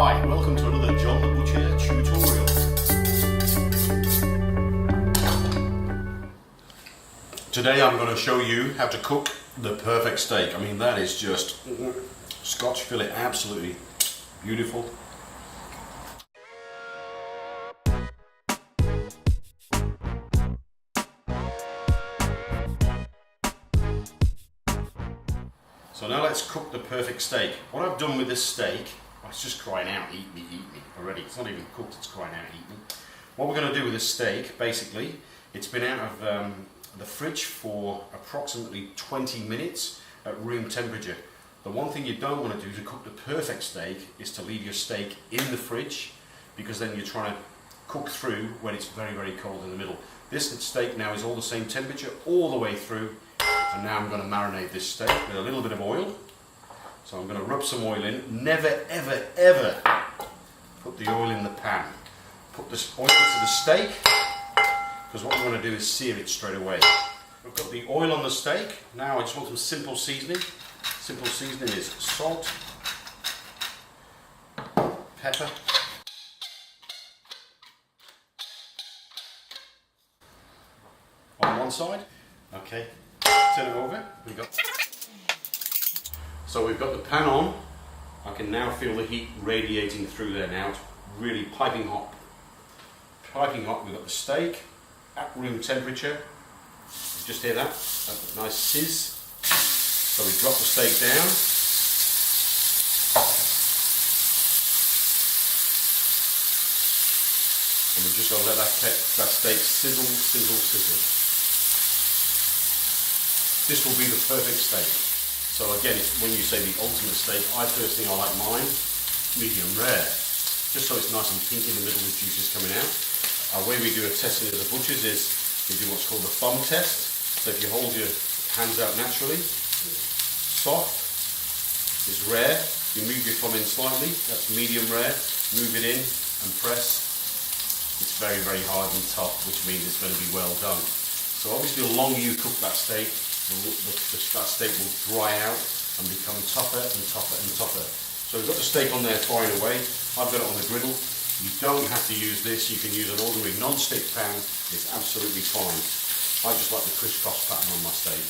Hi, welcome to another John the Butcher tutorial. Today I'm going to show you how to cook the perfect steak. I mean, that is just Scotch fillet, absolutely beautiful. So now let's cook the perfect steak. What I've done with this steak, it's just crying out, eat me already. It's not even cooked, it's crying out, eat me. What we're going to do with this steak, basically, it's been out of the fridge for approximately 20 minutes at room temperature. The one thing you don't want to do to cook the perfect steak is to leave your steak in the fridge, because then you're trying to cook through when it's very, very cold in the middle. This steak now is all the same temperature all the way through. And now I'm going to marinate this steak with a little bit of oil. So I'm going to rub some oil in. Never, ever, ever put the oil in the pan. Put this oil into the steak, because what we're going to do is sear it straight away. We've got the oil on the steak. Now I just want some simple seasoning. Simple seasoning is salt, pepper, on one side. Okay. Turn it over. So we've got the pan on. I can now feel the heat radiating through there now. It's really piping hot. Piping hot. We've got the steak at room temperature. You just hear that? That's a nice sizz. So we drop the steak down. And we're just going to let that steak sizzle, sizzle, sizzle. This will be the perfect steak. So again, when you say the ultimate steak, I personally like mine medium rare, just so it's nice and pink in the middle with juices coming out. Our way we do a testing at the butchers is we do what's called the thumb test. So if you hold your hands out naturally, soft is rare. You move your thumb in slightly, that's medium rare. Move it in and press. It's very, very hard and tough, which means it's going to be well done. So obviously the longer you cook that steak, that steak will dry out and become tougher and tougher and tougher. So we've got the steak on there frying away. I've got it on the griddle. You don't have to use this. You can use an ordinary non-stick pan. It's absolutely fine. I just like the crisscross pattern on my steak.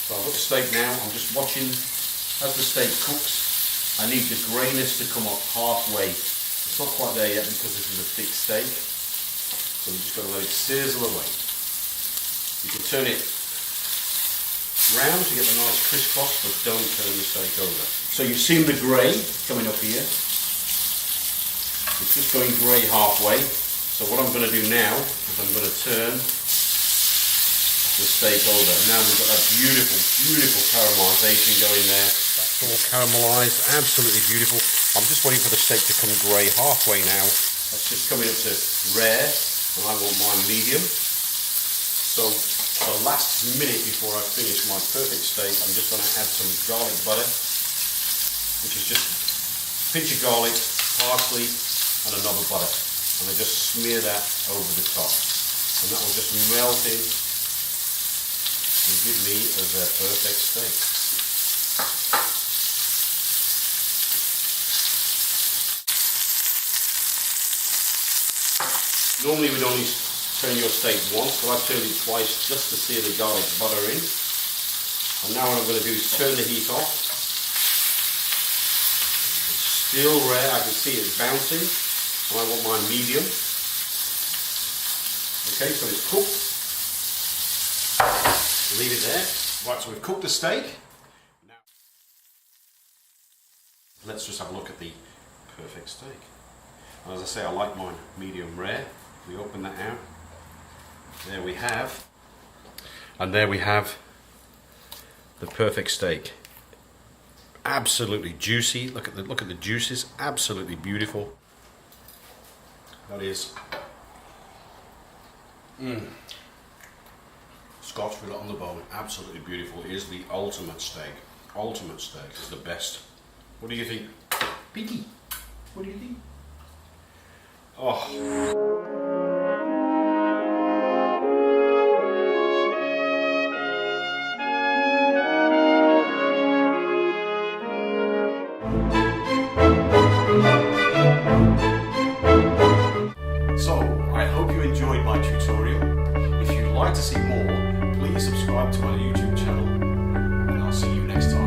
So I've got the steak now. I'm just watching as the steak cooks. I need the greyness to come up halfway. It's not quite there yet because this is a thick steak. So we've just got to let it sizzle away. You can turn it round to get the nice crisscross, but don't turn the steak over. So you've seen the grey coming up here. It's just going grey halfway. So what I'm going to do now is I'm going to turn the steak over. Now we've got that beautiful, beautiful caramelization going there. That's all caramelized, absolutely beautiful. I'm just waiting for the steak to come grey halfway now. That's just coming up to rare, and I want mine medium. So the last minute before I finish my perfect steak, I'm just going to add some garlic butter, which is just a pinch of garlic, parsley, and a knob of butter. And I just smear that over the top. And that will just melt in and give me a perfect steak. Normally we'd only turn your steak once, but I've turned it twice just to sear the garlic butter in. And now what I'm going to do is turn the heat off. It's still rare, I can see it bouncing, and I want mine medium. Okay, so it's cooked. Leave it there. Right, so we've cooked the steak. Now let's just have a look at the perfect steak. And as I say, I like mine medium rare. We open that out. There we have, and there we have the perfect steak. Absolutely juicy. Look at the juices. Absolutely beautiful. That is Scotch fillet on the bone. Absolutely beautiful. It is the ultimate steak. Ultimate steak is the best. What do you think, Pinky? What do you think? Oh. like to see more, please subscribe to my YouTube channel, and I'll see you next time.